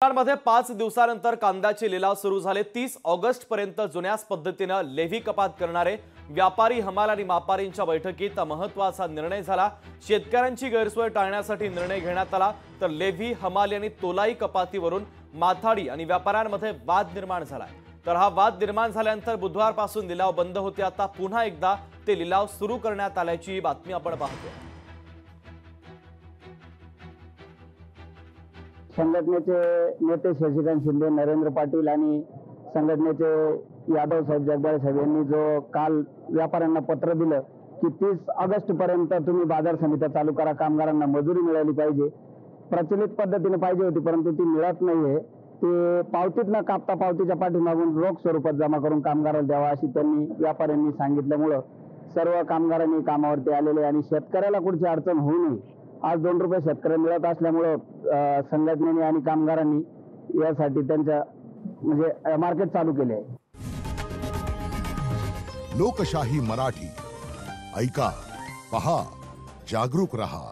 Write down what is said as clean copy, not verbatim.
मध्ये 5 दिवसानंतर कांद्याचे लिलाव सुरू झाले। 30 ऑगस्ट पर्यंत जुन्याच पद्धतीने लेव्ही कपात करणारे व्यापारी, हमाल आणि मापारींच्या बैठकीत महत्त्वाचा निर्णय झाला। शेतकऱ्यांची गैरसोय टाळण्यासाठी निर्णय घेण्यात आला। तर लेव्ही, हमाल आणि तोलाई कपातीवरून माथाडी आणि व्यापाऱ्यांमध्ये वाद निर्माण झालाय। तर हा वाद निर्माण झाल्यानंतर बुधवारपासून लिलाव बंद होते। आता पुन्हा एकदा ते लिलाव सुरू करण्यात आल्याची बातमी आपण पाहतोय। संघटनेचे नेते शशिकांत शिंदे, नरेंद्र पाटील आणि संघटनेचे यादव साहेब, जगदाळे साहेब यांनी जो काल व्यापाऱ्यांना पत्र दिलं की 30 ऑगस्ट पर्यंत तुम्ही बाजार समित्या चालू करा, कामगारांना मजुरी मिळाली पाहिजे, प्रचलित पद्धतीने पाहिजे होती परंतु ती मिळत नाहीये, ते पावतीत न कापता पावतीच्या पाठीमागून रोख स्वरूपात जमा करून कामगारांना द्यावा अशी त्यांनी व्यापाऱ्यांनी सांगितल्यामुळे सर्व कामगारांनी कामावरती आलेले आणि शेतकऱ्याला कुठची अडचण होऊ नये आज 2 रुपये शेतकऱ्याला मिळत असल्यामुळे संघटनेने आणि कामगारांनी यासाठी त्यांच्या म्हणजे मार्केट चालू केले आहे। लोकशाही मराठी ऐका, पहा, जागरूक रहा।